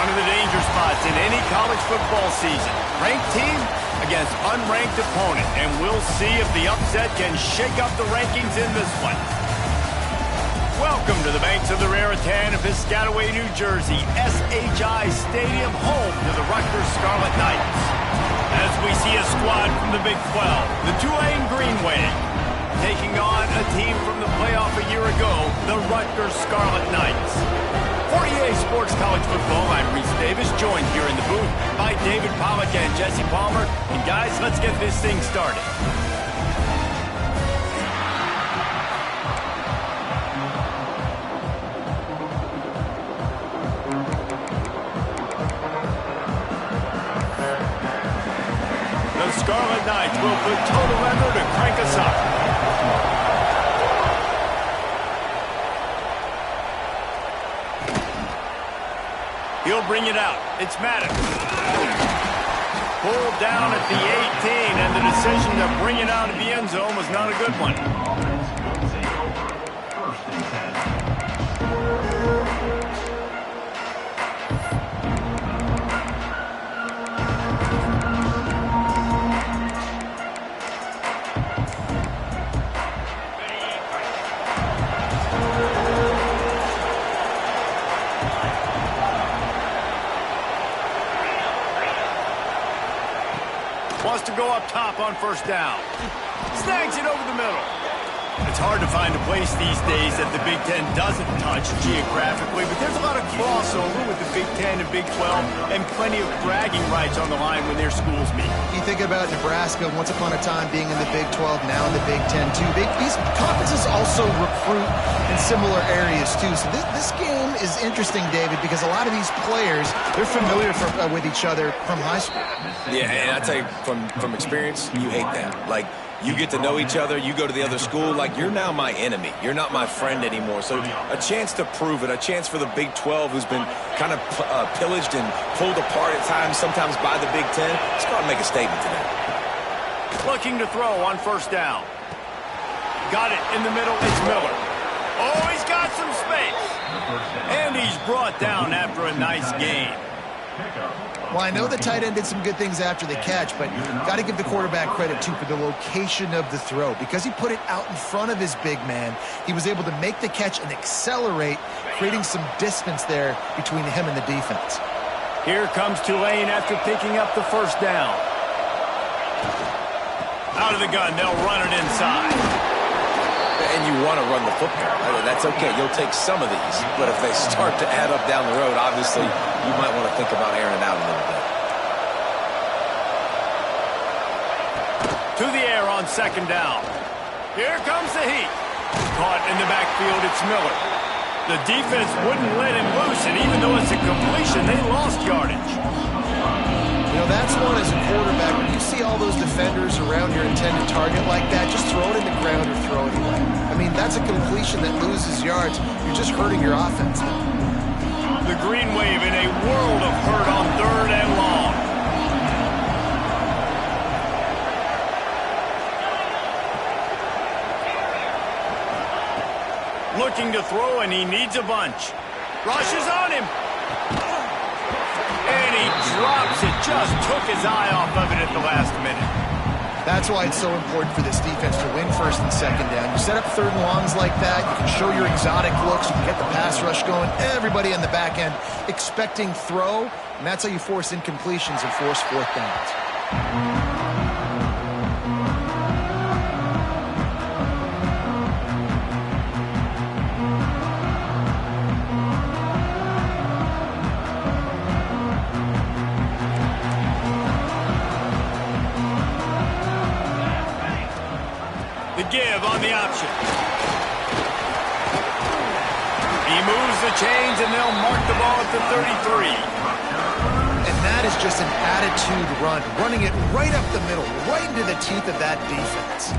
One of the danger spots in any college football season. Ranked team against unranked opponent. And we'll see if the upset can shake up the rankings in this one. Welcome to the banks of the Raritan in Piscataway, New Jersey. SHI Stadium, home to the Rutgers Scarlet Knights. As we see a squad from the Big 12, the Tulane Green Wave, taking on a team from the playoff a year ago, the Rutgers Scarlet Knights. For EA Sports College Football, I'm Reese Davis, joined here in the booth by David Pollack and Jesse Palmer. And guys, let's get this thing started. The Scarlet Knights will put total effort to crank us up. He'll bring it out. It's Maddox. Pulled down at the 18, and the decision to bring it out of the end zone was not a good one. Wants to go up top on first down. Snags it over the middle. It's hard to find a place these days that the Big Ten doesn't touch geographically, but there's a lot of crossover with the Big Ten and Big 12 and plenty of bragging rights on the line when their schools meet. You think about Nebraska once upon a time being in the Big 12, now in the Big 10 too. These conferences also recruit in similar areas too. So this game is interesting, David, because a lot of these players, they're familiar with each other from high school. Yeah, and I tell you from experience, you hate that. Like, you get to know each other, you go to the other school, like, you're now my enemy. You're not my friend anymore. So a chance to prove it, a chance for the Big 12, who's been kind of pillaged and pulled apart at times, sometimes by the Big 10. Let's go out and make a statement today. Looking to throw on first down. Got it in the middle, it's Miller. Oh, he's got some space. And he's brought down after a nice gain. Well, I know the tight end did some good things after the catch, but got to give the quarterback credit, too, for the location of the throw. Because he put it out in front of his big man, he was able to make the catch and accelerate, creating some distance there between him and the defense. Here comes Tulane after picking up the first down. Out of the gun, they'll run it inside. And you want to run the football. That's okay. You'll take some of these. But if they start to add up down the road, obviously, you might want to think about airing it out a little bit. To the air on second down. Here comes the heat. Caught in the backfield, it's Miller. The defense wouldn't let him loose, and even though it's a completion, they lost yardage. You know, that's one as a quarterback. When you see all those defenders around your intended target like that, just throw it in the ground or throw it away. I mean, that's a completion that loses yards. You're just hurting your offense. The Green Wave in a world of hurt on third and long. Looking to throw, and he needs a bunch. Rush is on him. And he drops it. Just took his eye off of it at the last minute. That's why it's so important for this defense to win first and second down. You set up third and longs like that, you can show your exotic looks, you can get the pass rush going, everybody on the back end expecting throw, and that's how you force incompletions and force fourth downs. Give on the option. He moves the chains, and they'll mark the ball at the 33. And that is just an attitude run, running it right up the middle, right into the teeth of that defense.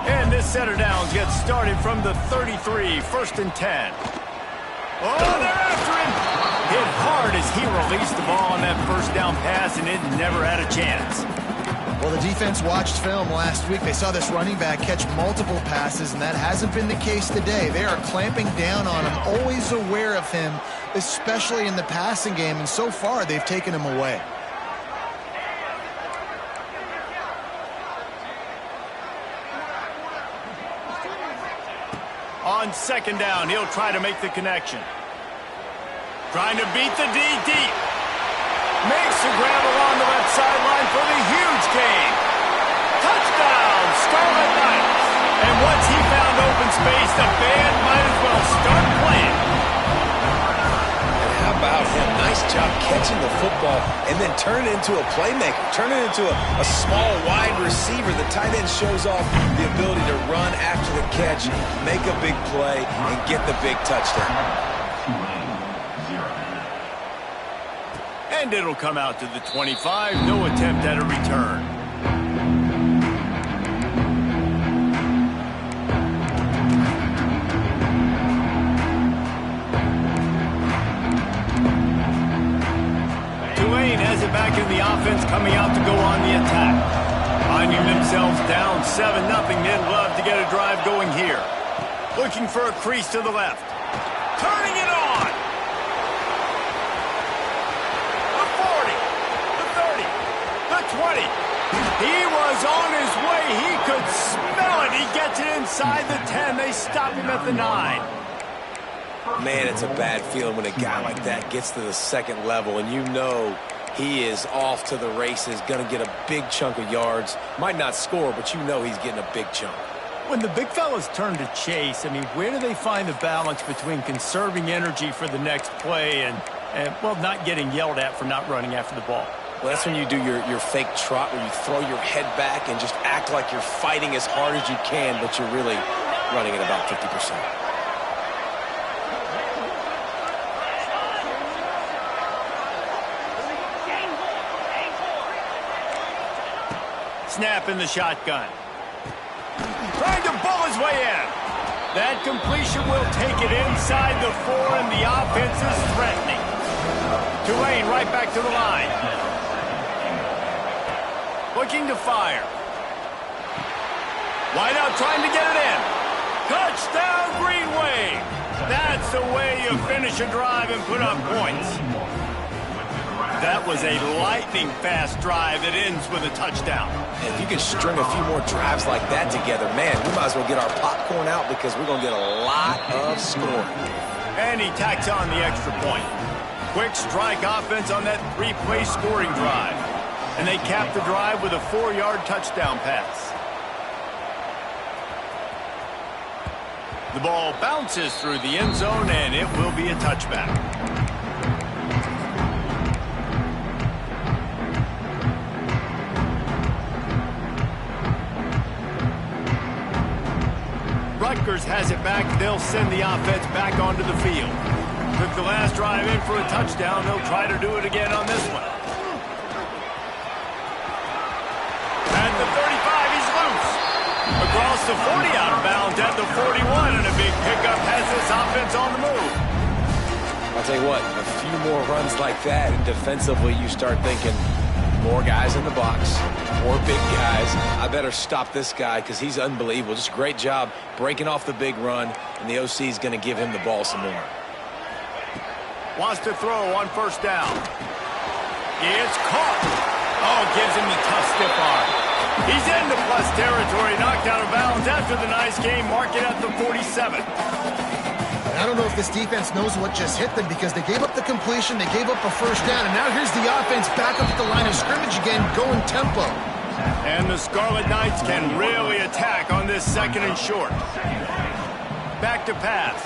And this set of downs gets started from the 33, first and 10. Oh, they're after him. Hit hard as he released the ball on that first down pass, and it never had a chance. Well, the defense watched film last week. They saw this running back catch multiple passes, and that hasn't been the case today. They are clamping down on him, always aware of him, especially in the passing game, and so far they've taken him away. On second down, he'll try to make the connection. Trying to beat the D deep. Makes the grab along the left sideline for the huge gain. Touchdown, Scarlet Knights. And once he found open space, the band might as well start playing. And how about him? Nice job catching the football and then turn it into a playmaker. Turn it into a small, wide receiver. The tight end shows off the ability to run after the catch, make a big play, and get the big touchdown. And it'll come out to the 25. No attempt at a return. Tulane has it back in the offense, coming out to go on the attack. Finding themselves down 7-0. They'd love to get a drive going here. Looking for a crease to the left. Turning it on. The 40. The 30. The 20. He was on his way. He could smell it. He gets it inside the 10. They stop him at the 9. Man, it's a bad feeling when a guy like that gets to the second level and you know he is off to the races, going to get a big chunk of yards. Might not score, but you know he's getting a big chunk. When the big fellas turn to chase, I mean, where do they find the balance between conserving energy for the next play and well, not getting yelled at for not running after the ball? Well, that's when you do your fake trot where you throw your head back and just act like you're fighting as hard as you can, but you're really running at about 50%. Snap in the shotgun. Trying to bull his way in. That completion will take it inside the 4, and the offense is threatening. Tulane right back to the line. Looking to fire. Wide out trying to get it in. Touchdown, Green Wave. That's the way you finish a drive and put up points. That was a lightning-fast drive that ends with a touchdown. And if you can string a few more drives like that together, man, we might as well get our popcorn out because we're going to get a lot of scoring. And he tacks on the extra point. Quick strike offense on that 3-play scoring drive. And they cap the drive with a 4-yard touchdown pass. The ball bounces through the end zone, and it will be a touchback. Rutgers has it back. They'll send the offense back onto the field. Took the last drive in for a touchdown. They'll try to do it again on this one. At the 35, he's loose. Across the 40, out of bounds at the 41, and a big pickup has this offense on the move. I'll tell you what, a few more runs like that, and defensively you start thinking, more guys in the box, more big guys. I better stop this guy because he's unbelievable. Just a great job breaking off the big run, and the OC is going to give him the ball some more. Wants to throw on first down. It's caught. Oh, gives him the tough stiff arm. He's into plus territory, knocked out of bounds after the nice game. Mark it at the 47. I don't know if this defense knows what just hit them because they gave up the completion, they gave up a first down, and now here's the offense back up at the line of scrimmage again, going tempo. And the Scarlet Knights can really attack on this second and short. Back to pass.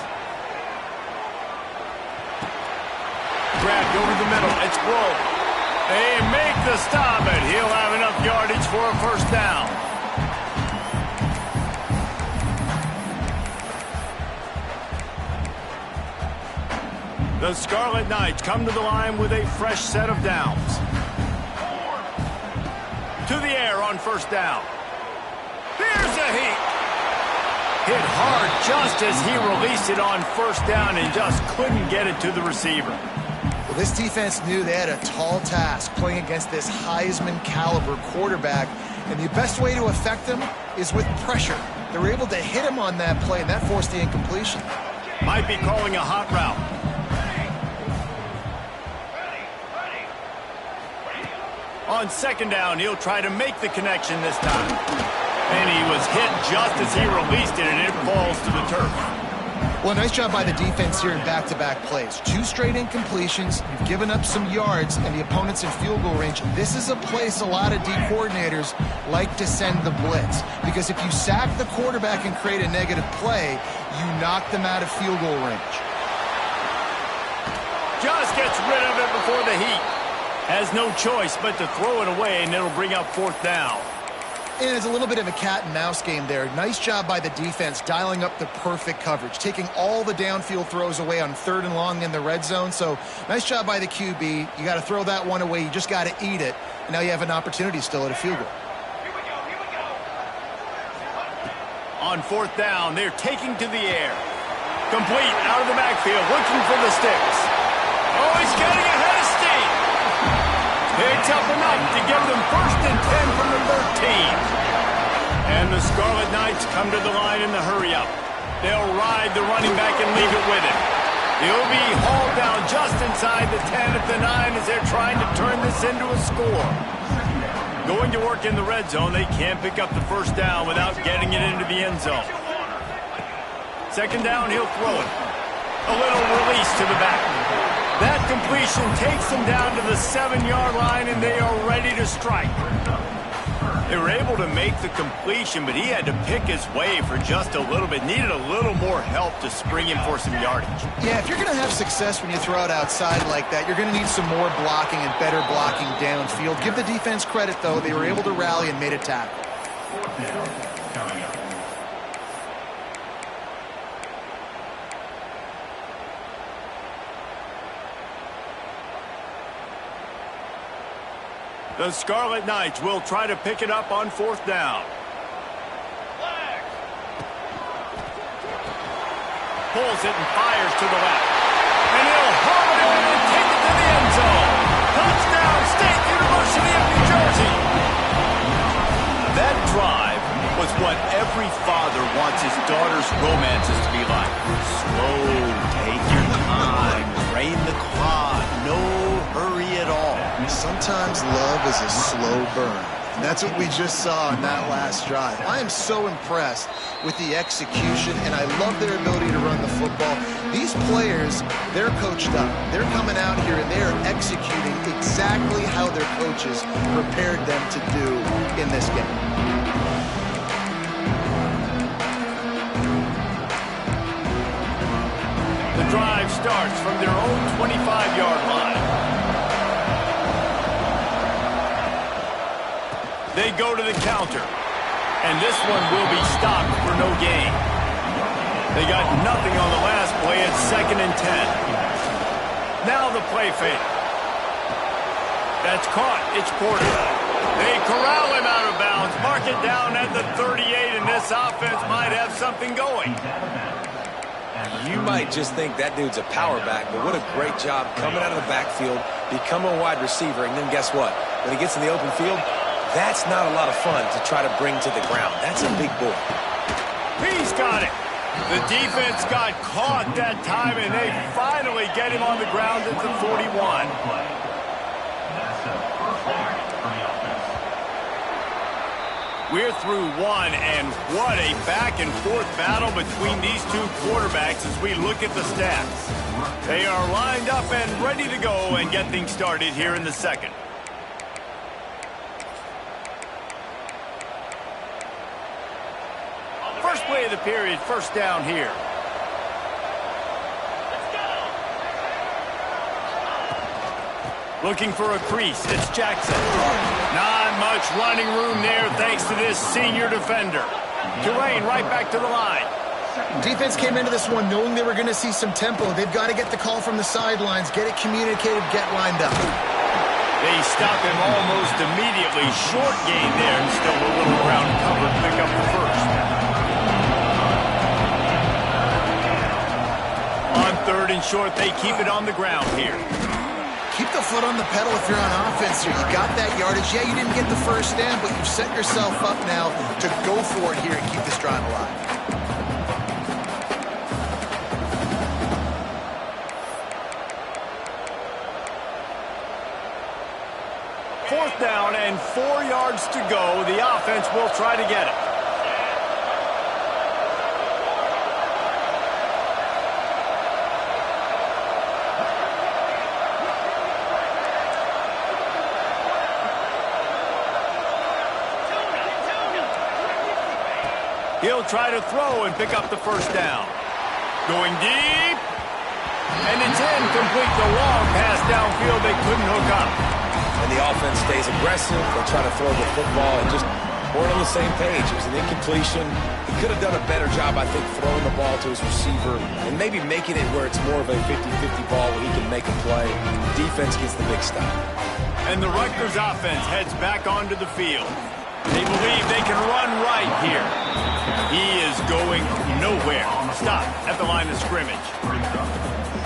Grabbed over the middle. It's Grove. They make the stop, and he'll have enough yardage for a first down. The Scarlet Knights come to the line with a fresh set of downs. To the air on first down. Here's a heat. Hit hard just as he released it on first down and just couldn't get it to the receiver. Well, this defense knew they had a tall task playing against this Heisman caliber quarterback, And the best way to affect him is with pressure. They were able to hit him on that play, and that forced the incompletion. Might be calling a hot route. On second down, he'll try to make the connection this time. And he was hit just as he released it, and it falls to the turf. Well, nice job by the defense here in back-to-back plays. 2 straight incompletions. You've given up some yards, and the opponent's in field goal range. This is a place a lot of D coordinators like to send the blitz, because if you sack the quarterback and create a negative play, you knock them out of field goal range. Just gets rid of it before the heat. Has no choice but to throw it away, and it'll bring up 4th down. And it's a little bit of a cat-and-mouse game there. Nice job by the defense dialing up the perfect coverage, taking all the downfield throws away on 3rd and long in the red zone. So nice job by the QB. You got to throw that one away. You just got to eat it. And now you have an opportunity still at a field goal. On 4th down, they're taking to the air. Complete out of the backfield, looking for the sticks. Oh, he's getting ahead of steam. Picks up enough to give them 1st and 10 from the 13. And the Scarlet Knights come to the line in the hurry-up. They'll ride the running back and leave it with him. He'll be hauled down just inside the 10 at the 9 as they're trying to turn this into a score. Going to work in the red zone, they can't pick up the 1st down without getting it into the end zone. 2nd down, he'll throw it. A little release to the back. That completion takes them down to the 7-yard line, and they are ready to strike. They were able to make the completion, but he had to pick his way for just a little bit. Needed a little more help to spring him for some yardage. Yeah, if you're going to have success when you throw it outside like that, you're going to need some more blocking and better blocking downfield. Give the defense credit, though. They were able to rally and made a tackle. The Scarlet Knights will try to pick it up on 4th down. Pulls it and fires to the left. And he'll haul it in and take it to the end zone. Touchdown, State University of New Jersey. That drive was what every father wants his daughter's romances to be like. Slow, take your time, drain the clock, no hurry at all. Sometimes love is a slow burn. And that's what we just saw in that last drive. I am so impressed with the execution, and I love their ability to run the football. These players, they're coached up. They're coming out here, and they are executing exactly how their coaches prepared them to do in this game. The drive starts from their own 25-yard line. They go to the counter, and this one will be stopped for no gain. They got nothing on the last play. It's 2nd and 10. Now the play fake. That's caught. It's Porter. They corral him out of bounds, mark it down at the 38, and this offense might have something going. You might just think that dude's a power back, but what a great job coming out of the backfield, becoming a wide receiver, and then guess what? When he gets in the open field, that's not a lot of fun to try to bring to the ground. That's a big boy. He's got it. The defense got caught that time, and they finally get him on the ground at the 41. We're through one, and what a back-and-forth battle between these two quarterbacks as we look at the stats. They are lined up and ready to go and get things started here in the 2nd. First play of the period, 1st down here. Looking for a crease, it's Jackson. Not much running room there thanks to this senior defender. Tulane right back to the line. Defense came into this one knowing they were going to see some tempo. They've got to get the call from the sidelines, get it communicated, get lined up. They stop him almost immediately. Short gain there, and still a little ground cover to pick up the 1st. On 3rd and short, they keep it on the ground here. Keep the foot on the pedal if you're on offense here. You got that yardage. Yeah, you didn't get the first down, but you've set yourself up now to go for it here and keep this drive alive. Fourth down and 4 yards to go. The offense will try to get it. He'll try to throw and pick up the first down. Going deep. And it's incomplete. The long pass downfield they couldn't hook up. And the offense stays aggressive. They try to throw the football and just weren't on the same page. It was an incompletion. He could have done a better job, I think, throwing the ball to his receiver and maybe making it where it's more of a 50-50 ball where he can make a play. Defense gets the big stop. And the Rutgers offense heads back onto the field. They believe they can run right here. He is going nowhere. Stop at the line of scrimmage.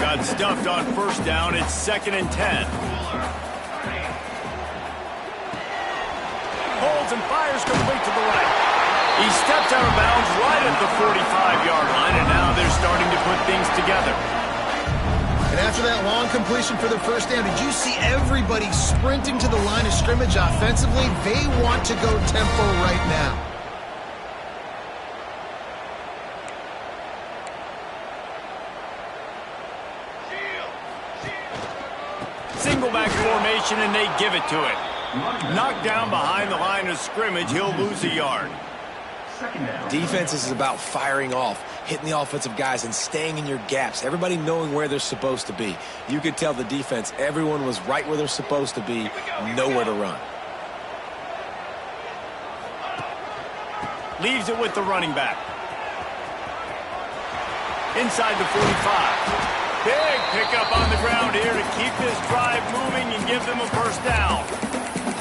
Got stuffed on first down. It's 2nd and 10. Holds and fires complete to the right. He steps out of bounds right at the 45-yard line, and now they're starting to put things together. And after that long completion for the first down, did you see everybody sprinting to the line of scrimmage offensively? They want to go tempo right now. Single back formation, and they give it to it. Knocked down behind the line of scrimmage, he'll lose a yard. Defense is about firing off, hitting the offensive guys and staying in your gaps. Everybody knowing where they're supposed to be. You could tell the defense, everyone was right where they're supposed to be, nowhere to run. Leaves it with the running back. Inside the 45. Big pickup on the ground here to keep this drive moving and give them a first down.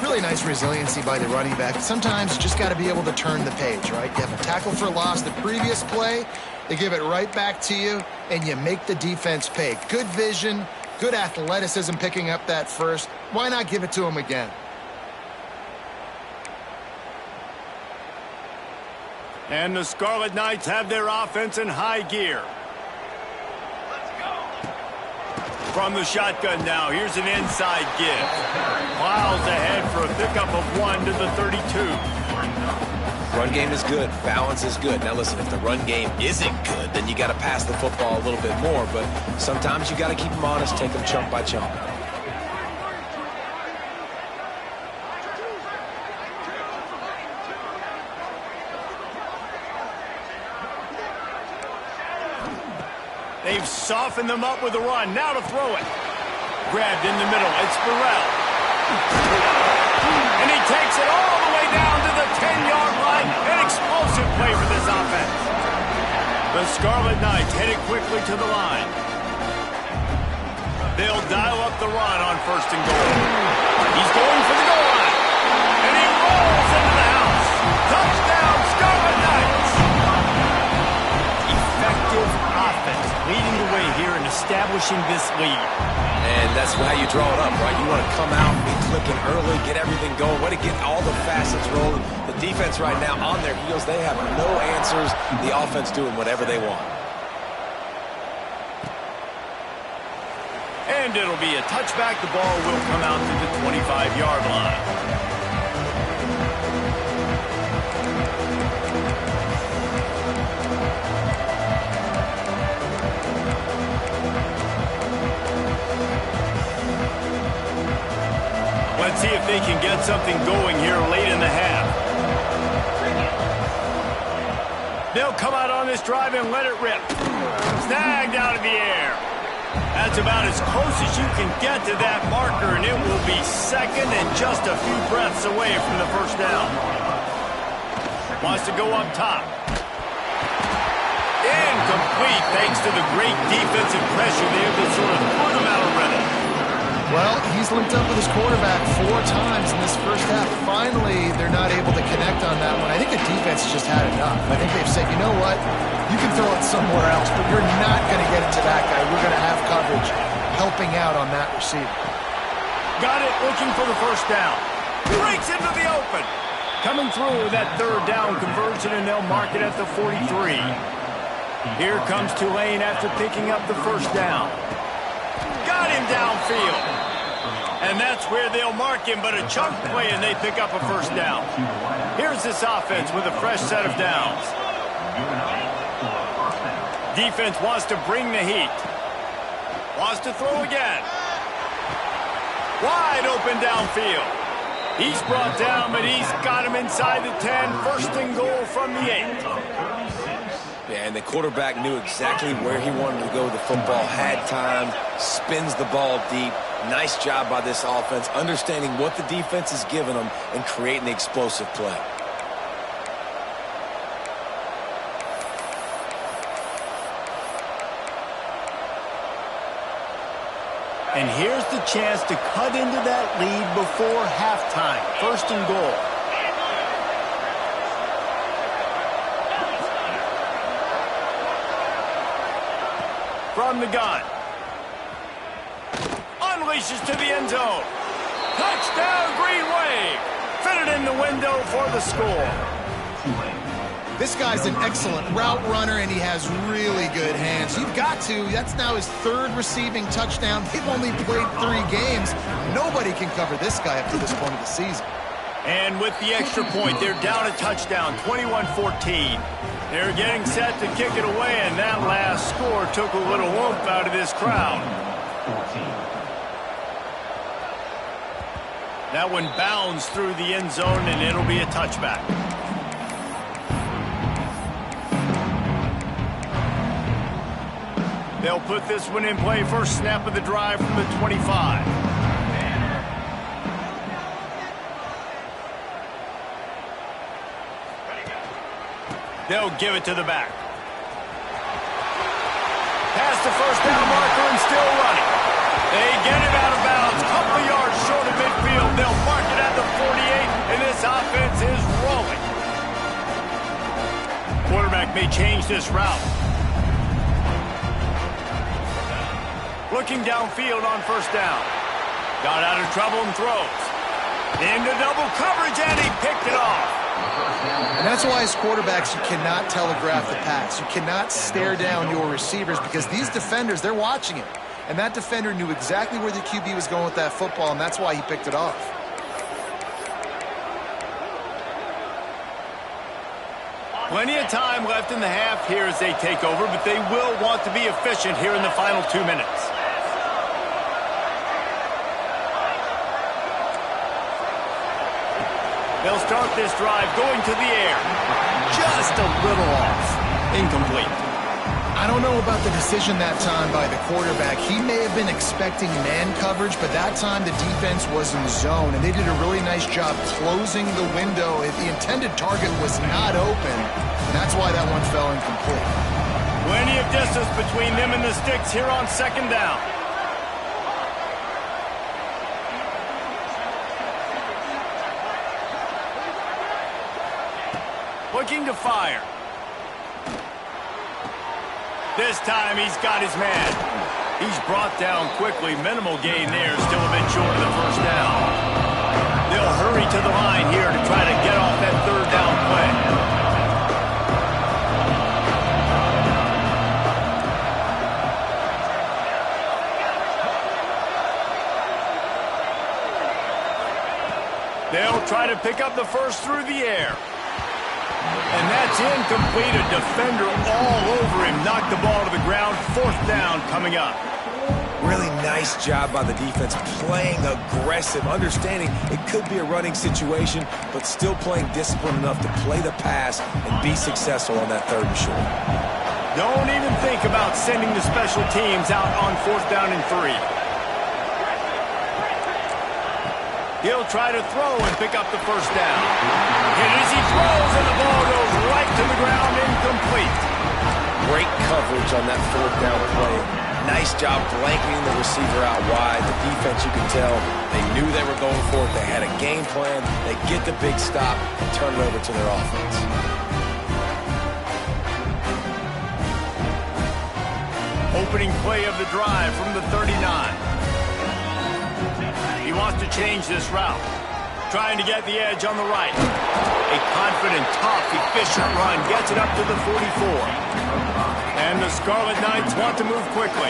Really nice resiliency by the running back. Sometimes you just got to be able to turn the page, right? You have a tackle for loss the previous play, they give it right back to you, and you make the defense pay. Good vision, good athleticism picking up that first. Why not give it to him again? And the Scarlet Knights have their offense in high gear. From the shotgun now, here's an inside give. Miles ahead for a pickup of 1 to the 32. Run game is good. Balance is good. Now listen, if the run game isn't good, then you got to pass the football a little bit more. But sometimes you got to keep them honest, take them chunk by chunk. They've softened them up with a run. Now to throw it. Grabbed in the middle. It's Burrell. And he takes it all the way down to the 10-yard line. An explosive play for this offense. The Scarlet Knights headed quickly to the line. They'll dial up the run on 1st and goal. He's going for the goal line. And he rolls into the house. Touchdown, Scarlet Knights. Effective offense leading the way here and establishing this lead. And that's how you draw it up, right? You want to come out, be clicking early, get everything going, want to get all the facets rolling. The defense right now on their heels, they have no answers. The offense doing whatever they want. And it'll be a touchback. The ball will come out to the 25-yard line. Let's see if they can get something going here late in the half. They'll come out on this drive and let it rip. Snagged out of the air. That's about as close as you can get to that marker, and it will be 2nd and just a few breaths away from the first down. Wants to go up top. Incomplete thanks to the great defensive pressure there that sort of put them out of rhythm. Well, he's linked up with his quarterback 4 times in this first half. Finally, they're not able to connect on that one. I think the defense has just had enough. I think they've said, you know what? You can throw it somewhere else, but you're not going to get it to that guy. We're going to have coverage helping out on that receiver. Got it, looking for the first down. Breaks into the open. Coming through with that third down conversion, and they'll mark it at the 43. Here comes Tulane after picking up the first down. Got him downfield. And that's where they'll mark him, but a chunk play, and they pick up a first down. Here's this offense with a fresh set of downs. Defense wants to bring the heat. Wants to throw again. Wide open downfield. He's brought down, but he's got him inside the 10. First and goal from the 8. Yeah, and the quarterback knew exactly where he wanted to go with the football, had time, spins the ball deep. Nice job by this offense, understanding what the defense is giving them and creating the explosive play. And here's the chance to cut into that lead before halftime. First and goal. From the gun. Unleashes to the end zone. Touchdown, Green Wave. Fitted in the window for the score. This guy's an excellent route runner, and he has really good hands. You've got to. That's now his third receiving touchdown. They've only played 3 games. Nobody can cover this guy up to this point of the season. And with the extra point, they're down a touchdown, 21-14. They're getting set to kick it away, and that last score took a little oomph out of this crowd. That one bounds through the end zone, and it'll be a touchback. They'll put this one in play. First snap of the drive from the 25. They'll give it to the back. Past the first down marker and still running. They get him out of bounds. Couple yards short of midfield. They'll mark it at the 48, and this offense is rolling. Quarterback may change this route. Looking downfield on first down. Got out of trouble and throws. Into double coverage, and he picked it off. And that's why as quarterbacks, you cannot telegraph the pass. You cannot stare down your receivers because these defenders, they're watching it. And that defender knew exactly where the QB was going with that football, and that's why he picked it off. Plenty of time left in the half here as they take over, but they will want to be efficient here in the final 2 minutes. They'll start this drive going to the air. Just a little off. Incomplete. I don't know about the decision that time by the quarterback. He may have been expecting man coverage, but that time the defense was in zone, and they did a really nice job closing the window. The intended target was not open, and that's why that one fell incomplete. Plenty of distance between them and the sticks here on second down. Looking to fire. This time he's got his man. He's brought down quickly. Minimal gain there. Still a bit short of the first down. They'll hurry to the line here to try to get off that third down play. They'll try to pick up the first through the air. And that's incomplete. A defender all over him. Knocked the ball to the ground. Fourth down coming up. Really nice job by the defense, playing aggressive, understanding it could be a running situation, but still playing disciplined enough to play the pass and be successful on that third and short. Don't even think about sending the special teams out on fourth down and 3. He'll try to throw and pick up the first down. And as he throws, and the ball goes right to the ground, incomplete. Great coverage on that fourth down play. Nice job blanketing the receiver out wide. The defense, you can tell, they knew they were going for it. They had a game plan. They get the big stop and turn it over to their offense. Opening play of the drive from the 39. He He wants to change this route. Trying to get the edge on the right. A confident, tough, efficient run gets it up to the 44. And the Scarlet Knights want to move quickly.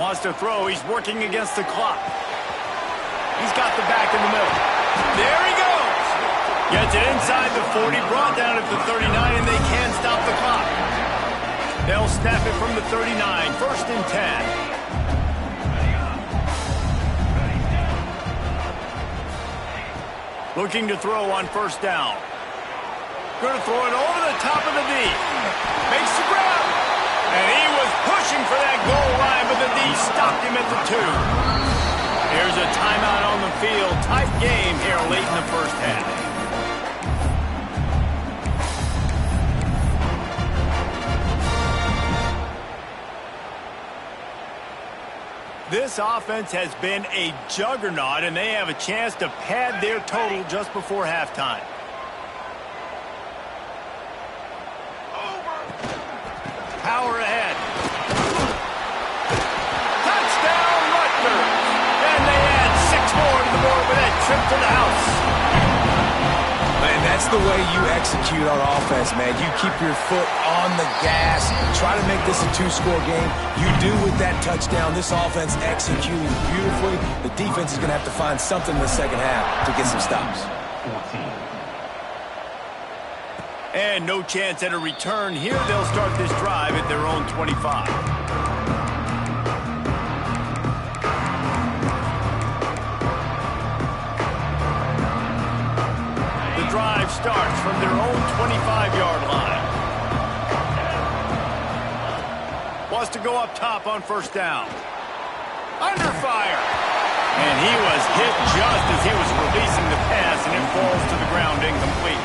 Wants to throw. He's working against the clock. He's got the back in the middle. There he goes. Gets it inside the 40, brought down at the 39, and they can't stop the clock. They'll snap it from the 39, 1st and 10. Looking to throw on 1st down. Going to throw it over the top of the D. Makes the grab. And he was pushing for that goal line, but the D stopped him at the 2. Here's a timeout on the field. Tight game here late in the 1st half. This offense has been a juggernaut, and they have a chance to pad their total just before halftime. Power ahead. Touchdown, Rutgers! And they add 6 more to the board with that trip to the house. Man, that's the way you execute on offense, man. You keep your foot on the gas, try to make this a 2-score game. You do with that touchdown. This offense executing beautifully. The defense is going to have to find something in the second half to get some stops. And no chance at a return here. They'll start this drive at their own 25. The drive starts from their own 25-yard line. Wants to go up top on 1st down. Under fire. And he was hit just as he was releasing the pass, and it falls to the ground incomplete.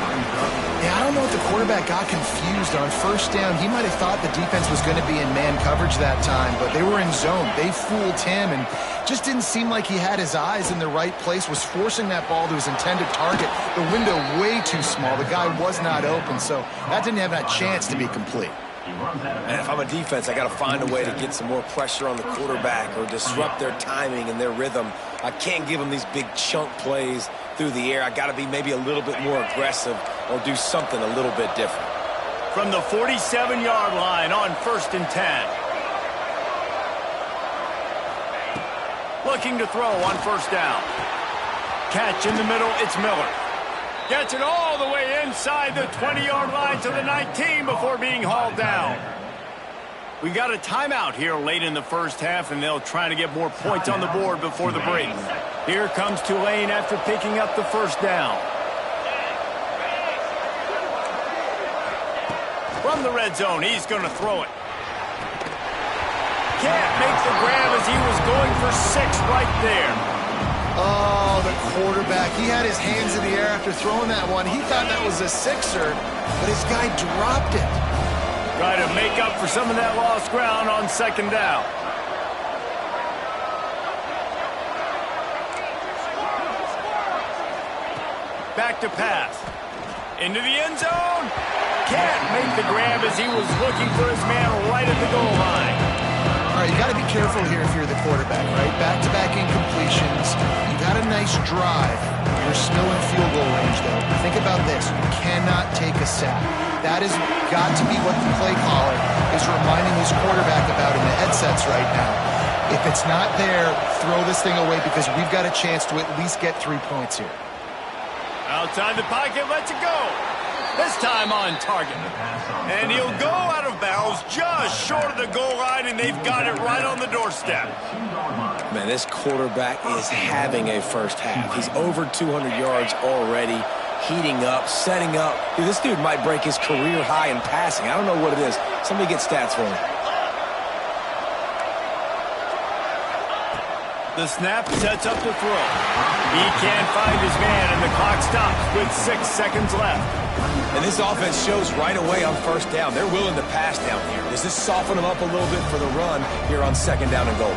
Yeah, I don't know if the quarterback got confused on 1st down. He might have thought the defense was going to be in man coverage that time, but they were in zone. They fooled him and just didn't seem like he had his eyes in the right place, was forcing that ball to his intended target. The window way too small. The guy was not open, so that didn't have that chance to be complete. And if I'm a defense, I got to find a way to get some more pressure on the quarterback or disrupt their timing and their rhythm. I can't give them these big chunk plays through the air. I got to be maybe a little bit more aggressive or do something a little bit different. From the 47-yard line on 1st and 10. Looking to throw on 1st down. Catch in the middle, it's Miller. Gets it all the way inside the 20-yard line to the 19 before being hauled down. We got a timeout here late in the 1st half, and they'll try to get more points on the board before the break. Here comes Tulane after picking up the 1st down. From the red zone, he's going to throw it. Can't make the grab as he was going for 6 right there. Oh, the quarterback. He had his hands in the air after throwing that one. He thought that was a 6er, but his guy dropped it. Try to make up for some of that lost ground on 2nd down. Back to pass. Into the end zone. Can't make the grab as he was looking for his man right at the goal line. All right, you got to be careful here if you're the quarterback, right? Back-to-back incompletions. You got a nice drive. You're still in field goal range, though. Think about this. You cannot take a sack. That has got to be what the play caller is reminding his quarterback about in the headsets right now. If it's not there, throw this thing away because we've got a chance to at least get 3 points here. Outside the pocket, lets it go. This time on target. And he'll go out of bounds just short of the goal line, and they've got it right on the doorstep. Man, this quarterback is having a 1st half. He's over 200 yards already, heating up, setting up. Dude, this dude might break his career high in passing. I don't know what it is. Somebody get stats for him. The snap sets up the throw. He can't find his man, and the clock stops with 6 seconds left. And this offense shows right away on 1st down. They're willing to pass down here. Does this soften them up a little bit for the run here on 2nd down and goal?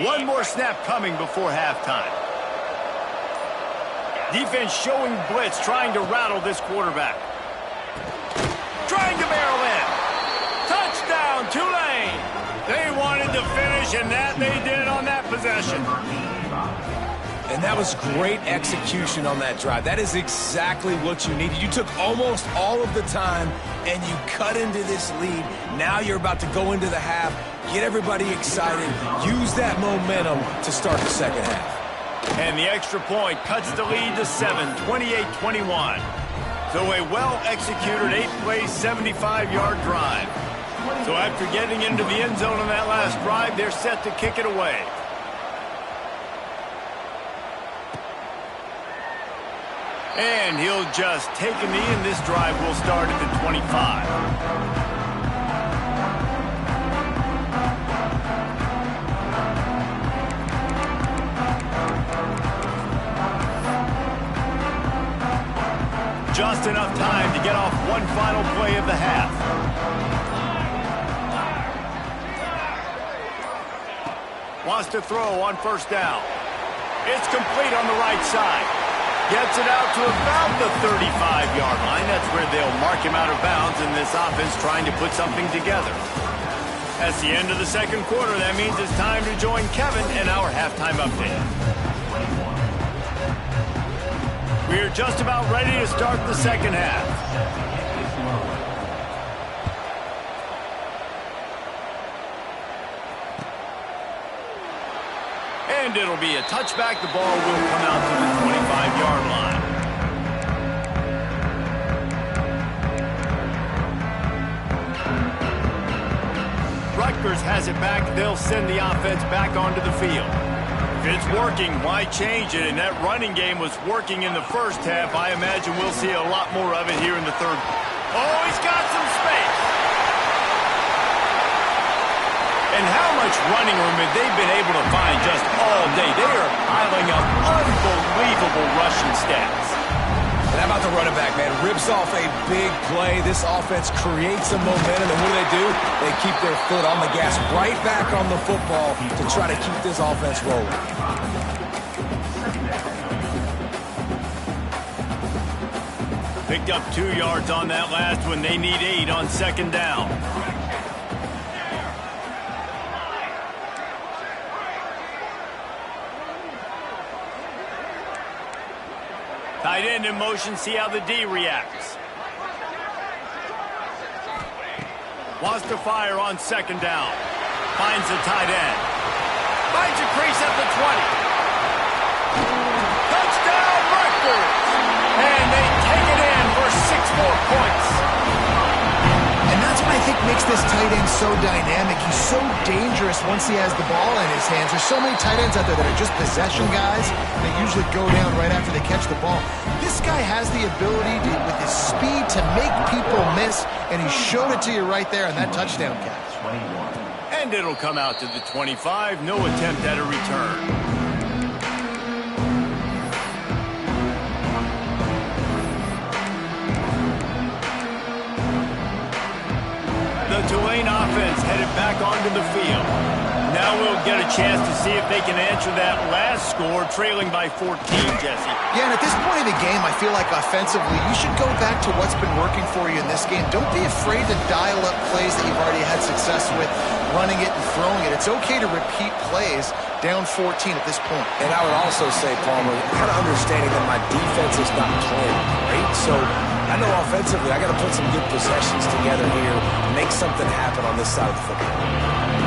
One more snap coming before halftime. Defense showing blitz, trying to rattle this quarterback. Trying to barrel in. Touchdown, Tulane. They wanted to finish, and that they did on that possession. And that was great execution on that drive. That is exactly what you needed. You took almost all of the time, and you cut into this lead. Now you're about to go into the half, get everybody excited, use that momentum to start the second half. And the extra point cuts the lead to 7, 28-21. So a well-executed 8-play, 75-yard drive. So after getting into the end zone on that last drive, they're set to kick it away. And he'll just take a knee, and this drive will start at the 25. Just enough time to get off one final play of the half. Wants to throw on first down. It's complete on the right side. Gets it out to about the 35-yard line. That's where they'll mark him out of bounds in this offense trying to put something together. That's the end of the second quarter. That means it's time to join Kevin in our halftime update. We're just about ready to start the second half. And it'll be a touchback. The ball will come out to the 25-yard line. Rutgers has it back. They'll send the offense back onto the field. If it's working, why change it? And that running game was working in the first half. I imagine we'll see a lot more of it here in the third. Oh, he's got some space. And how much running room have they been able to find just all day? They are piling up unbelievable rushing stats. And how about the running back, man? Rips off a big play. This offense creates some momentum, and what do? They keep their foot on the gas, right back on the football to try to keep this offense rolling. Picked up 2 yards on that last one. They need 8 on second down. Tight end in motion, see how the D reacts. Wants to fire on second down. Finds the tight end. Finds a crease at the 20. Touchdown, Rutgers! And they take it in for 6 more points. And that's what I think makes this tight end so dynamic. He's so dangerous once he has the ball in his hands. There's so many tight ends out there that are just possession guys. They usually go down right after they catch the ball. This guy has the ability to, with his speed, to make people miss, and he showed it to you right there on that touchdown catch. And it'll come out to the 25. No attempt at a return. The Tulane offense headed back onto the field. Now we'll get a chance to see if they can answer that last score, trailing by 14, Jesse. Yeah, and at this point in the game, I feel like offensively, you should go back to what's been working for you in this game. Don't be afraid to dial up plays that you've already had success with, running it and throwing it. It's okay to repeat plays down 14 at this point. And I would also say, Palmer, kind of understanding that my defense is not playing great, so I know offensively I got to put some good possessions together here, make something happen on this side of the football.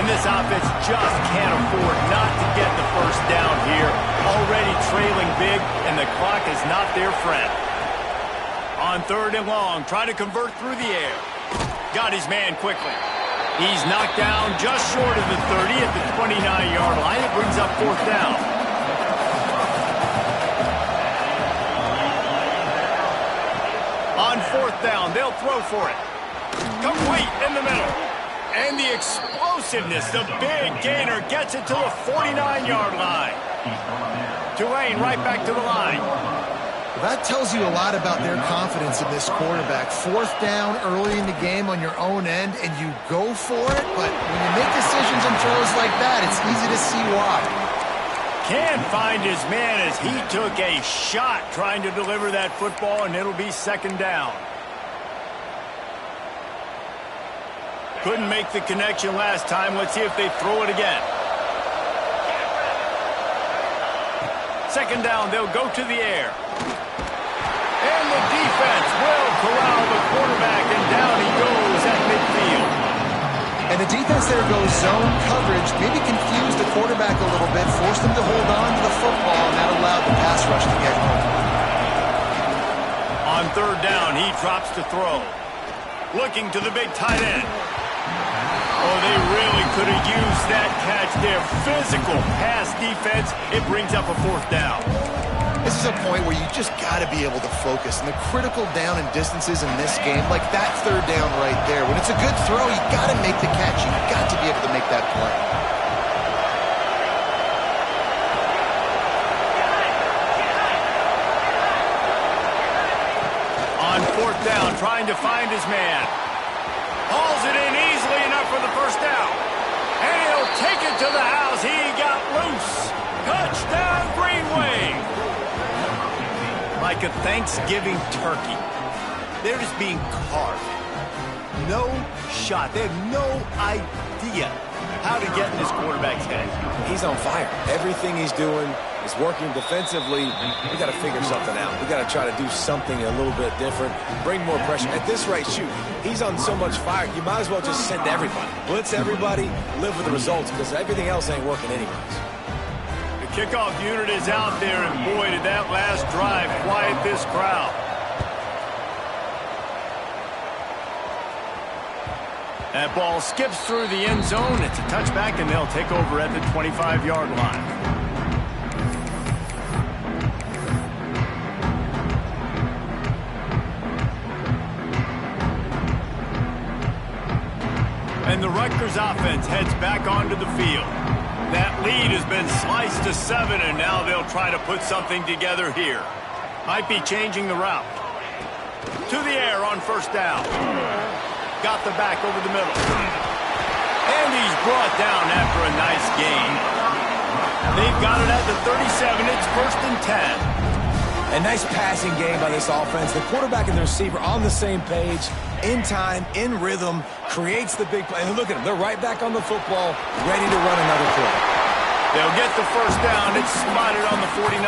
This offense just can't afford not to get the first down here. Already trailing big, and the clock is not their friend. On third and long, trying to convert through the air. Got his man quickly. He's knocked down just short of the 30 at the 29-yard line. It brings up fourth down. On fourth down, they'll throw for it. Complete in the middle. And the explosiveness, the big gainer gets it to the 49-yard line. Tulane right back to the line. That tells you a lot about their confidence in this quarterback. Fourth down early in the game on your own end, and you go for it, but when you make decisions and throws like that, it's easy to see why. Can't find his man as he took a shot trying to deliver that football, and it'll be second down. Couldn't make the connection last time. Let's see if they throw it again. Second down, they'll go to the air. And the defense will corral the quarterback, and down he goes at midfield. And the defense there goes zone coverage, maybe confused the quarterback a little bit, forced him to hold on to the football, and that allowed the pass rush to get home. On third down, he drops to throw. Looking to the big tight end. Oh, they really could have used that catch there. Physical pass defense. It brings up a fourth down. This is a point where you just got to be able to focus. And the critical down and distances in this game, like that third down right there, when it's a good throw, you got to make the catch. You got to be able to make that play. On fourth down, trying to find his man. Hauls it in easily enough for the first down. And he'll take it to the house. He got loose. Touchdown, Green Wave. Like a Thanksgiving turkey. They're just being carved. No shot. They have no idea how to get in this quarterback's head. He's on fire. Everything he's doing is working defensively. We got to figure something out. We got to try to do something a little bit different. Bring more pressure. At this rate, shoot, he's on so much fire. You might as well just send everybody. Blitz everybody. Live with the results because everything else ain't working anyways. The kickoff unit is out there, and boy, did that last drive quiet this crowd. That ball skips through the end zone. It's a touchback, and they'll take over at the 25-yard line. And the Rutgers offense heads back onto the field. That lead has been sliced to 7, and now they'll try to put something together here. Might be changing the route. To the air on first down. Got the back over the middle. And he's brought down after a nice gain. They've got it at the 37. It's first and 10. A nice passing game by this offense. The quarterback and the receiver on the same page, in time, in rhythm, creates the big play. And look at them. They're right back on the football, ready to run another play. They'll get the first down. It's spotted on the 49.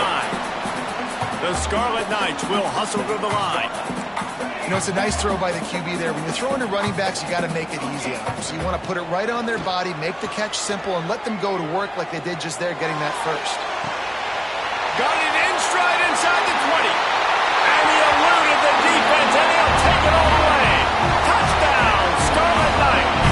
The Scarlet Knights will hustle to the line. You know, it's a nice throw by the QB there. When you're throwing to running backs, you got to make it easy on them. So you want to put it right on their body, make the catch simple, and let them go to work like they did just there, getting that first. Got it in stride inside the 20. And he eluded the defense, and he'll take it all the way. Touchdown, Scarlet Knights.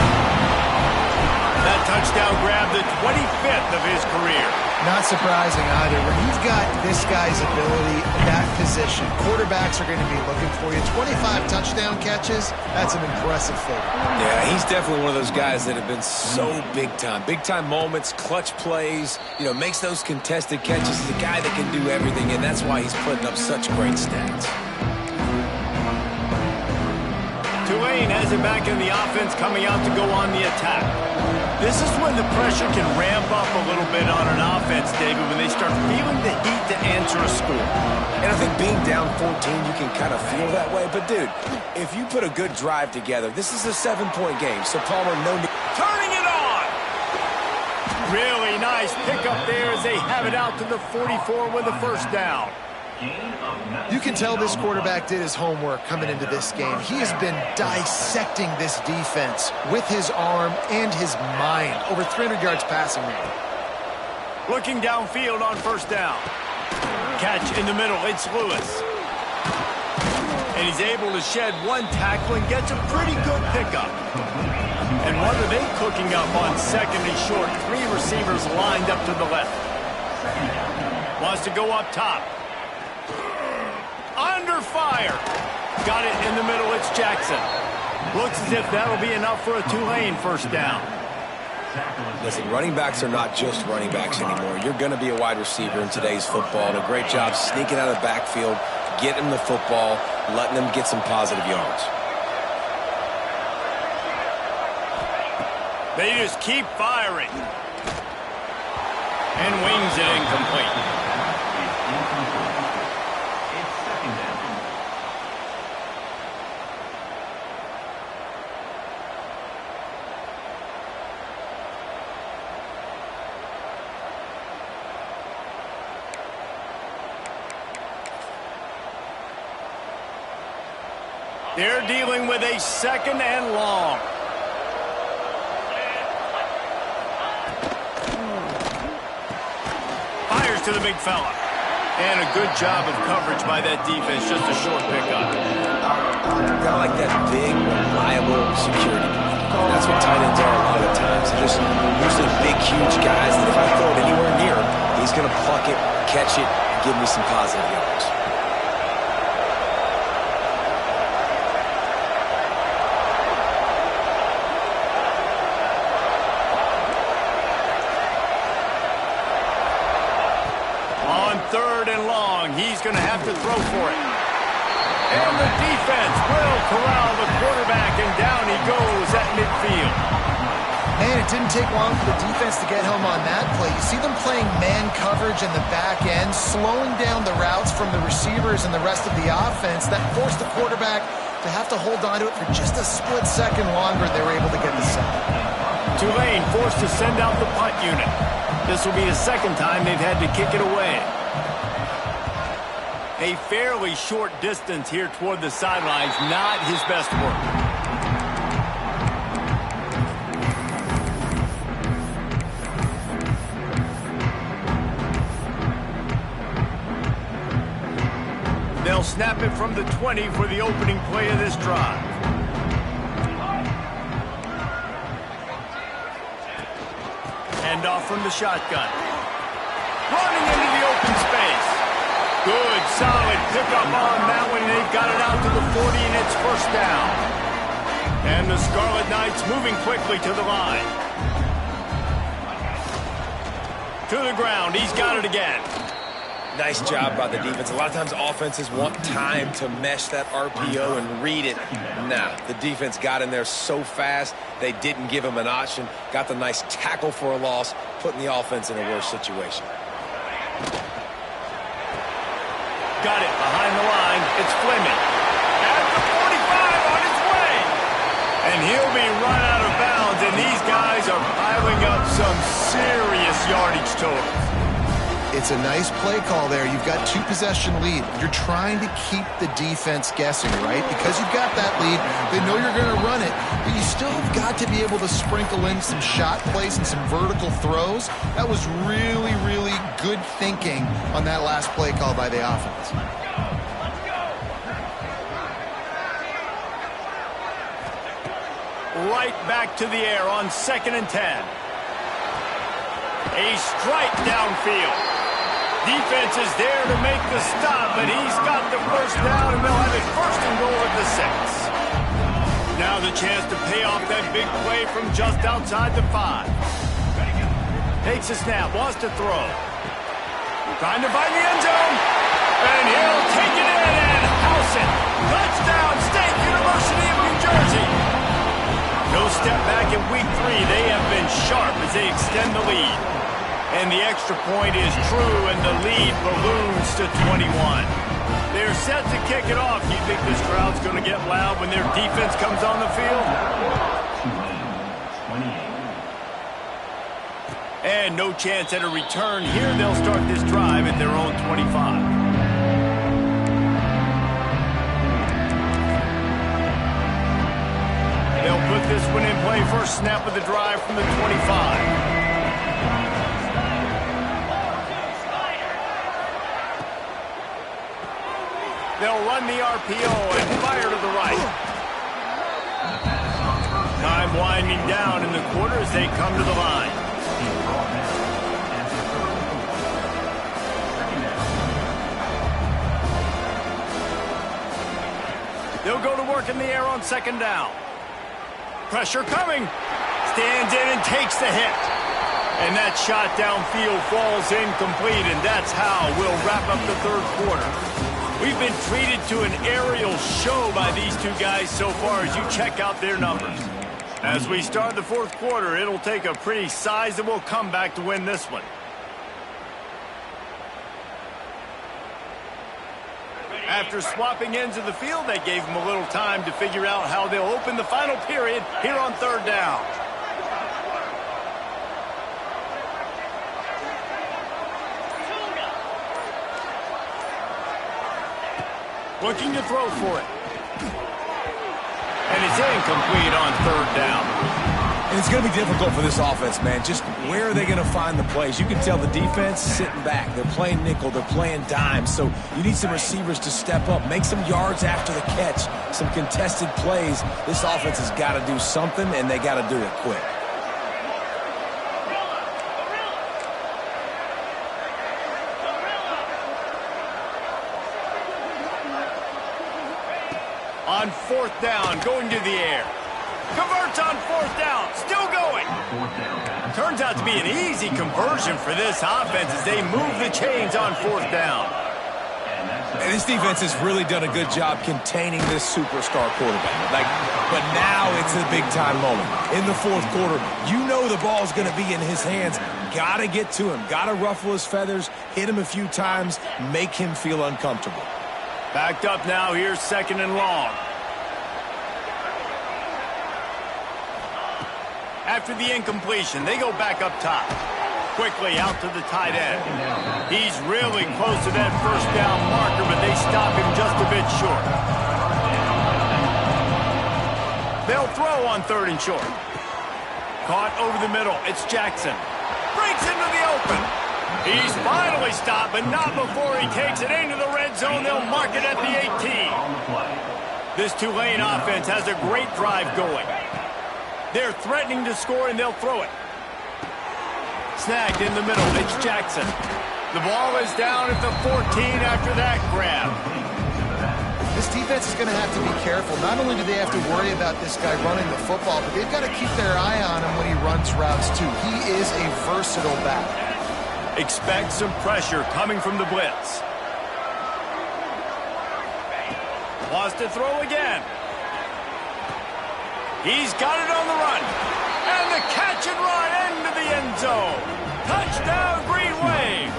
That touchdown grabbed the 25th of his career. Not surprising either. When you've got this guy's ability, that position, quarterbacks are going to be looking for you. 25 touchdown catches, that's an impressive thing. Yeah, he's definitely one of those guys that have been so big time. Big time moments, clutch plays, you know, makes those contested catches. He's a guy that can do everything, and that's why he's putting up such great stats. Tulane has it back in the offense, coming out to go on the attack. This is when the pressure can ramp up a little bit on an offense, David, when they start feeling the heat to answer a score. And I think being down 14, you can kind of feel that way. But, dude, if you put a good drive together, this is a 7-point game. So, Palmer, no need. Turning it on! Really nice pickup there as they have it out to the 44 with a first down. You can tell this quarterback did his homework coming into this game. He has been dissecting this defense with his arm and his mind. Over 300 yards passing rate. Looking downfield on first down. Catch in the middle. It's Lewis. And he's able to shed one tackle and gets a pretty good pickup. And what are they cooking up on second and short? 3 receivers lined up to the left. Wants to go up top. Under fire. Got it in the middle. It's Jackson. Looks as if that'll be enough for a Tulane first down. Listen, running backs are not just running backs anymore. You're going to be a wide receiver in today's football. And a great job sneaking out of the backfield, getting them the football, letting them get some positive yards. They just keep firing. And wings it incomplete. They're dealing with a 2nd and long. Fires to the big fella. And a good job of coverage by that defense. Just a short pickup. Kind of like that big, reliable security blanket. That's what tight ends are a lot of the times. They're just usually big, huge guys that if I throw it anywhere near him, he's going to pluck it, catch it, and give me some positive yards. He's going to have to throw for it. And the defense will corral the quarterback, and down he goes at midfield. Man, it didn't take long for the defense to get home on that play. You see them playing man coverage in the back end, slowing down the routes from the receivers and the rest of the offense. That forced the quarterback to have to hold on to it for just a split second longer. They were able to get the sack. Tulane forced to send out the punt unit. This will be the 2nd time they've had to kick it away. A fairly short distance here toward the sidelines, not his best work. They'll snap it from the 20 for the opening play of this drive. Hand off from the shotgun. Running into the open space. Good, solid pickup on that one. They've got it out to the 40, and it's first down. And the Scarlet Knights moving quickly to the line. To the ground. He's got it again. Nice job by the defense. A lot of times offenses want time to mesh that RPO and read it. Nah, the defense got in there so fast, they didn't give him an option. Got the nice tackle for a loss, putting the offense in a worse situation. Got it behind the line. It's Fleming. At the 45 on his way. And he'll be run out of bounds, and these guys are piling up some serious yardage totals. It's a nice play call there. You've got 2-possession lead. You're trying to keep the defense guessing, right? Because you've got that lead, they know you're going to run it, but you still have got to be able to sprinkle in some shot plays and some vertical throws. That was really, really good thinking on that last play call by the offense. Right back to the air on 2nd and 10. A strike downfield. Defense is there to make the stop, but he's got the first down, and they'll have it 1st and goal at the 6. Now the chance to pay off that big play from just outside the 5. Takes a snap, wants to throw. Trying to find the end zone. And he'll take it in and house it. Touchdown, State University of New Jersey. No step back in week 3. They have been sharp as they extend the lead. And the extra point is true, and the lead balloons to 21. They're set to kick it off. Do you think this crowd's going to get loud when their defense comes on the field? And no chance at a return here. They'll start this drive at their own 25. They'll put this one in play. First snap of the drive from the 25. They'll run the RPO and fire to the right. Time winding down in the quarter as they come to the line. They'll go to work in the air on 2nd down. Pressure coming. Stands in and takes the hit. And that shot downfield falls incomplete, and that's how we'll wrap up the third quarter. We've been treated to an aerial show by these two guys so far as you check out their numbers. As we start the fourth quarter, it'll take a pretty sizable comeback to win this one. After swapping ends of the field, that gave them a little time to figure out how they'll open the final period here on third down. Looking to throw for it. And it's incomplete on third down. And it's going to be difficult for this offense, man. Just where are they going to find the plays? You can tell the defense sitting back. They're playing nickel. They're playing dime. So you need some receivers to step up, make some yards after the catch, some contested plays. This offense has got to do something, and they got to do it quick. On fourth down, going to the air. Converts on fourth down, still going. Turns out to be an easy conversion for this offense as they move the chains on fourth down. And this defense has really done a good job containing this superstar quarterback. But now it's a big-time moment. In the fourth quarter, you know the ball's going to be in his hands. Got to get to him. Got to ruffle his feathers, hit him a few times, make him feel uncomfortable. Backed up now, here's second and long. After the incompletion, they go back up top. Quickly out to the tight end. He's really close to that first down marker, but they stop him just a bit short. They'll throw on third and short. Caught over the middle. It's Jackson. Breaks into the open. He's finally stopped, but not before he takes it into the red zone. They'll mark it at the 18. This Tulane offense has a great drive going. They're threatening to score, and they'll throw it. Snagged in the middle. It's Jackson. The ball is down at the 14 after that grab. This defense is going to have to be careful. Not only do they have to worry about this guy running the football, but they've got to keep their eye on him when he runs routes, too. He is a versatile back. Expect some pressure coming from the blitz. Wants to throw again. He's got it on the run. And the catch and run into the end zone. Touchdown, Green Wave.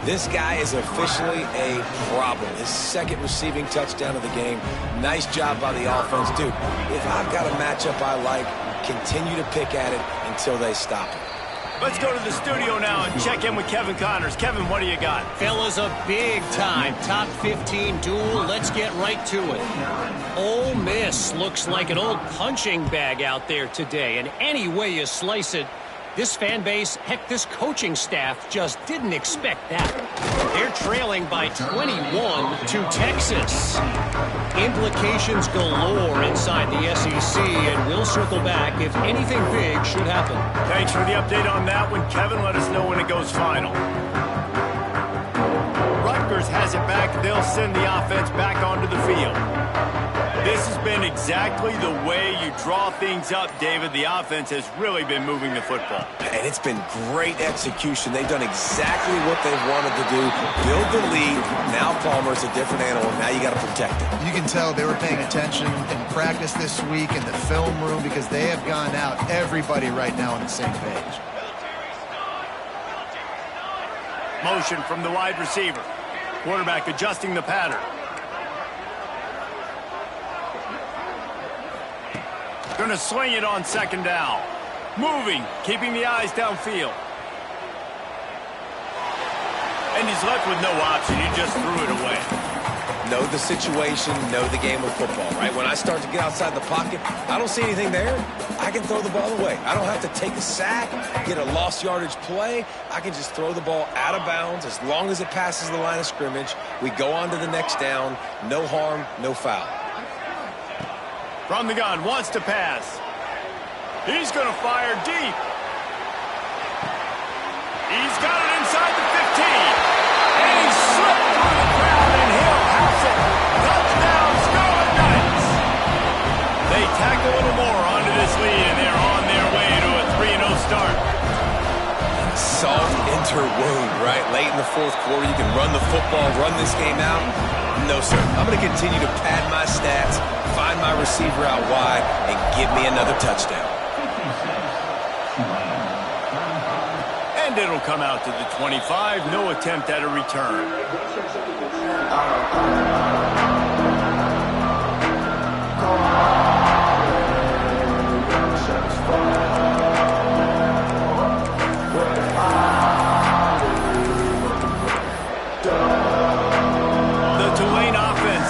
This guy is officially a problem. His second receiving touchdown of the game. Nice job by the offense. Dude, if I've got a matchup I like, continue to pick at it until they stop it. Let's go to the studio now and check in with Kevin Connors. Kevin, what do you got? Fellas, a big-time top 15 duel. Let's get right to it. Ole Miss looks like an old punching bag out there today. And any way you slice it, this fan base, heck, this coaching staff just didn't expect that. They're trailing by 21 to Texas. Implications galore inside the SEC, and we'll circle back if anything big should happen. Thanks for the update on that one, Kevin. Let us know when it goes final. Rutgers has it back. They'll send the offense back onto the field. This has been exactly the way you draw things up, David. The offense has really been moving the football. And it's been great execution. They've done exactly what they've wanted to do. Build the lead. Now Palmer's a different animal. Now you got to protect it. You can tell they were paying attention in practice this week in the film room because they have gone out, everybody right now on the same page. Motion from the wide receiver. Quarterback adjusting the pattern. Going to sling it on second down. Moving, keeping the eyes downfield. And he's left with no option. He just threw it away. Know the situation, know the game of football, right? When I start to get outside the pocket, I don't see anything there. I can throw the ball away. I don't have to take a sack, get a lost yardage play. I can just throw the ball out of bounds as long as it passes the line of scrimmage. We go on to the next down. No harm, no foul. From the gun, wants to pass. He's going to fire deep. He's got it inside the 15. And he slipped through the crowd, and he'll pass it. Touchdown, Scarlet Knights. They tackle him right? Late in the fourth quarter, you can run the football, run this game out. No, sir. I'm going to continue to pad my stats, find my receiver out wide, and give me another touchdown. And it'll come out to the 25. No attempt at a return.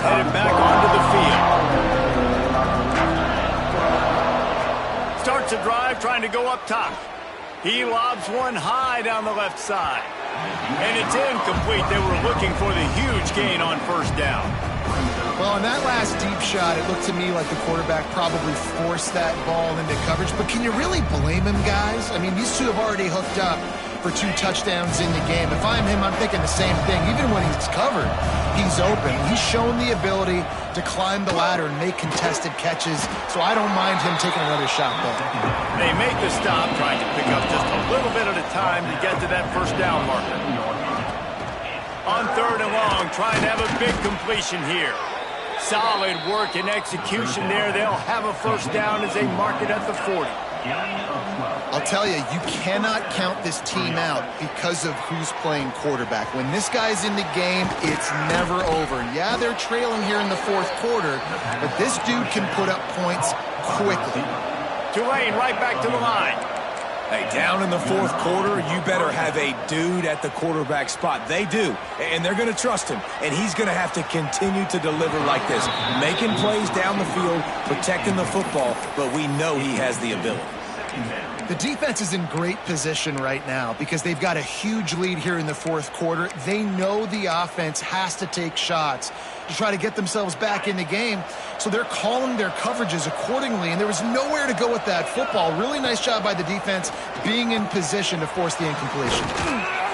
Headed back onto the field. Starts a drive trying to go up top. He lobs one high down the left side. And it's incomplete. They were looking for the huge gain on first down. Well, in that last deep shot, it looked to me like the quarterback probably forced that ball into coverage. But can you really blame him, guys? I mean, these two have already hooked up for 2 touchdowns in the game. If I'm him, I'm thinking the same thing. Even when he's covered, he's open. He's shown the ability to climb the ladder and make contested catches, so I don't mind him taking another shot there. They make the stop, trying to pick up just a little bit at a time to get to that first down marker. On 3rd and long, trying to have a big completion here. Solid work and execution there. They'll have a first down as they mark it at the 40. I'll tell you, you cannot count this team out because of who's playing quarterback. When this guy's in the game, it's never over. Yeah, they're trailing here in the fourth quarter, but this dude can put up points quickly. Tulane right back to the line. Hey, down in the fourth quarter, you better have a dude at the quarterback spot. They do, and they're going to trust him, and he's going to have to continue to deliver like this, making plays down the field, protecting the football, but we know he has the ability. The defense is in great position right now because they've got a huge lead here in the fourth quarter. They know the offense has to take shots to try to get themselves back in the game, so they're calling their coverages accordingly, and there was nowhere to go with that football. Really nice job by the defense being in position to force the incompletion.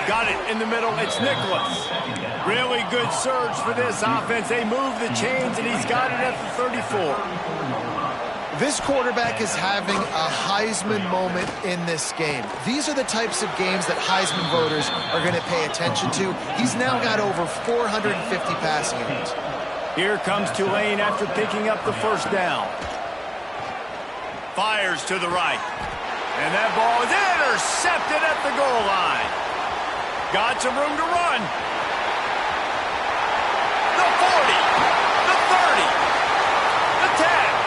Got it in the middle. It's Nicholas. Really good surge for this offense. They move the chains, and he's got it at the 34. This quarterback is having a Heisman moment in this game. These are the types of games that Heisman voters are going to pay attention to. He's now got over 450 passing yards. Here comes Tulane after picking up the first down. Fires to the right. And that ball is intercepted at the goal line. Got some room to run. The 40. The 30. The 10.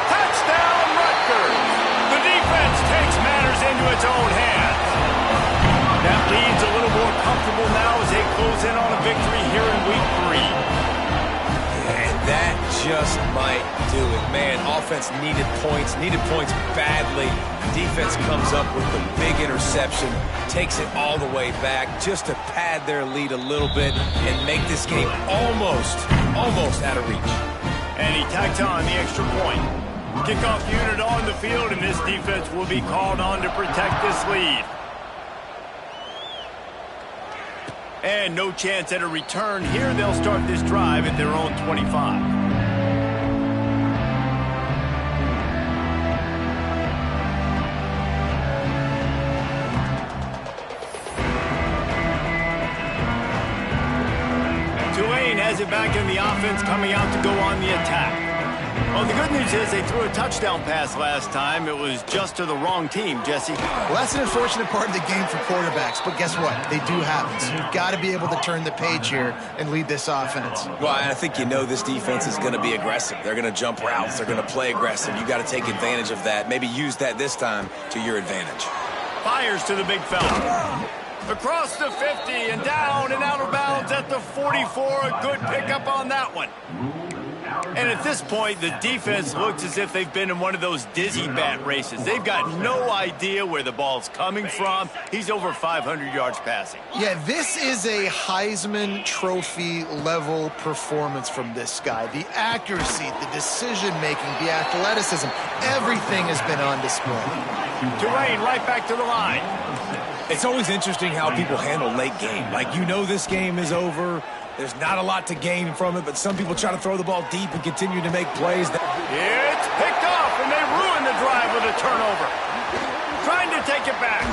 Touchdown, Rutgers. The defense takes matters into its own hands. That lead's a little more comfortable now as they close in on a victory here in week 3. And that just might do it. Man, offense needed points badly. Defense comes up with the big interception, takes it all the way back just to pad their lead a little bit and make this game almost out of reach. And he tacks on the extra point. Kickoff unit on the field, and this defense will be called on to protect this lead. And no chance at a return here. They'll start this drive at their own 25. Tulane has it back in the offense, coming out to go on the attack. Well, the good news is they threw a touchdown pass last time. It was just to the wrong team, Jesse. Well, that's an unfortunate part of the game for quarterbacks, but guess what? They do happen. So you've got to be able to turn the page here and lead this offense. Well, I think this defense is going to be aggressive. They're going to jump routes. They're going to play aggressive. You got to take advantage of that. Maybe use that this time to your advantage. Fires to the big fella. Across the 50 and down and out of bounds at the 44. A good pickup on that one. And at this point, the defense looks as if they've been in one of those dizzy bat races. They've got no idea where the ball's coming from. He's over 500 yards passing. Yeah, this is a Heisman Trophy level performance from this guy. The accuracy, the decision-making, the athleticism, everything has been on display. Tulane right back to the line. It's always interesting how people handle late game. Like, this game is over. There's not a lot to gain from it, but some people try to throw the ball deep and continue to make plays. It's picked off, and they ruin the drive with a turnover. Trying to take it back.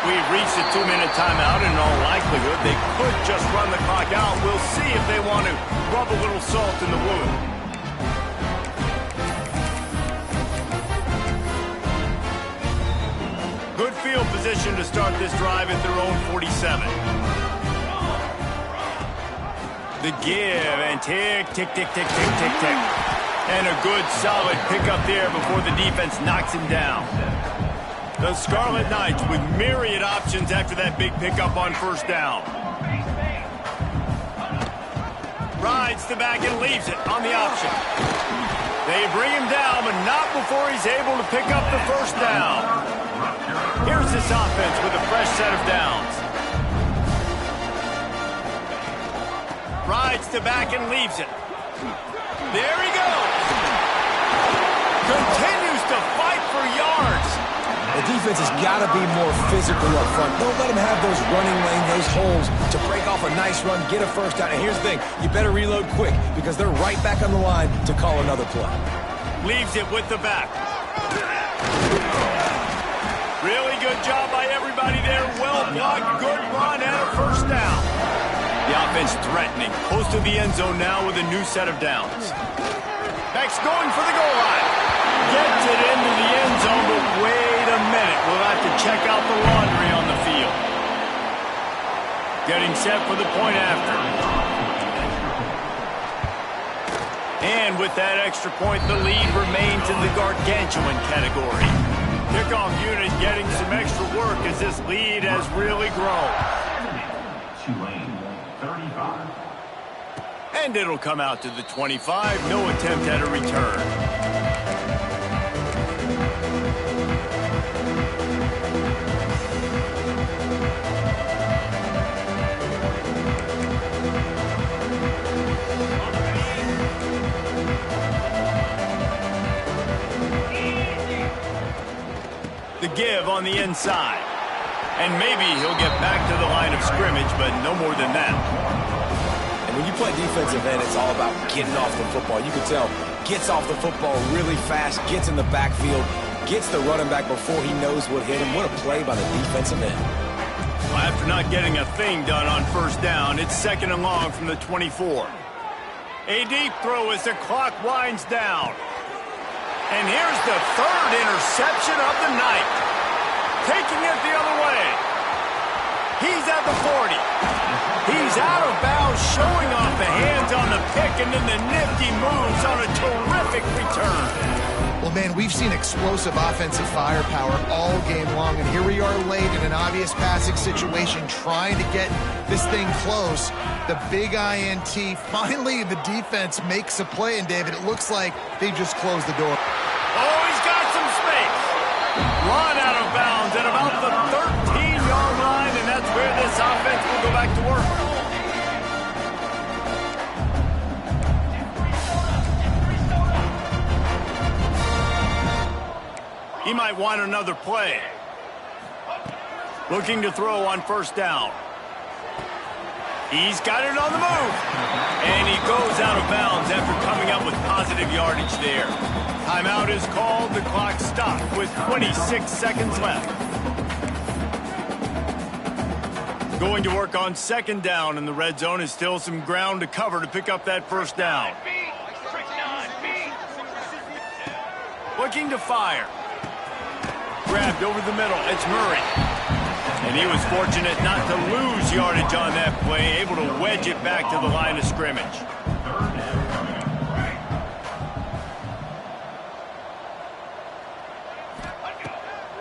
we've reached a 2-minute timeout, and in all likelihood, they could just run the clock out. We'll see if they want to rub a little salt in the wound. Good field position to start this drive at their own 47. The give, and tick, tick, tick, tick, tick, tick, tick. And a good, solid pickup there before the defense knocks him down. The Scarlet Knights with myriad options after that big pickup on first down. Rides the back and leaves it on the option. They bring him down, but not before he's able to pick up the first down. Here's this offense with a fresh set of downs. Rides the back and leaves it. There he goes. Continues to fight for yards. The defense has got to be more physical up front. Don't let them have those running lane, those holes to break off a nice run, get a first down. And here's the thing, you better reload quick because they're right back on the line to call another play. Leaves it with the back. Really good job by everybody there. Well blocked, good run, and a first down. The offense threatening, close to the end zone now with a new set of downs. Beck's going for the goal line. Gets it into the end zone, but wait a minute. We'll have to check out the laundry on the field. Getting set for the point after. And with that extra point, the lead remains in the gargantuan category. Kickoff unit getting some extra work as this lead has really grown. And it'll come out to the 25. No attempt at a return. The give on the inside. And maybe he'll get back to the line of scrimmage, but no more than that. And when you play defensive end, it's all about getting off the football. You can tell, gets off the football really fast, gets in the backfield, gets the running back before he knows what hit him. What a play by the defensive end. Well, after not getting a thing done on first down, it's second and long from the 24. A deep throw as the clock winds down. And here's the third interception of the night. Taking it the other way. He's at the 40. He's out of bounds, showing off the hands on the pick, and then the nifty moves on a terrific return. Well, man, we've seen explosive offensive firepower all game long, and here we are late in an obvious passing situation trying to get this thing close. The big INT. Finally, the defense makes a play, and David, it looks like they just closed the door. Oh, he's got some space. Run out of bounds at about the 13-yard line, and that's where this offense will go back to work. He might want another play. Looking to throw on first down. He's got it on the move. And he goes out of bounds after coming up with positive yardage there. Timeout is called. The clock stopped with 26 seconds left. Going to work on second down, and the red zone is still some ground to cover to pick up that first down. Looking to fire. Grabbed over the middle. It's Murray. And he was fortunate not to lose yardage on that play, able to wedge it back to the line of scrimmage.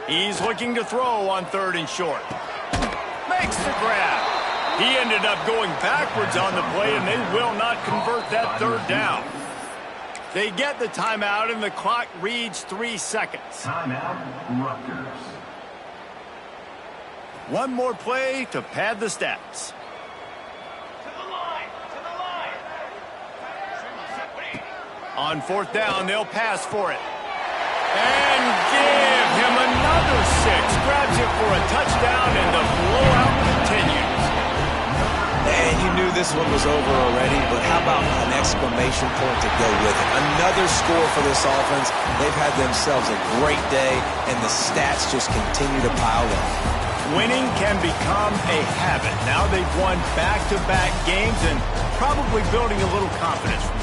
He's looking to throw on third and short. Makes the grab. He ended up going backwards on the play, and they will not convert that third down. They get the timeout, and the clock reads 3 seconds. Timeout, Rutgers. One more play to pad the stats. On fourth down, they'll pass for it. And give him another 6. Grabs it for a touchdown, and the blowout continues. And you knew this one was over already, but how about an exclamation point to go with it? Another score for this offense. They've had themselves a great day, and the stats just continue to pile up. Winning can become a habit. Now they've won back-to-back games and probably building a little confidence from that.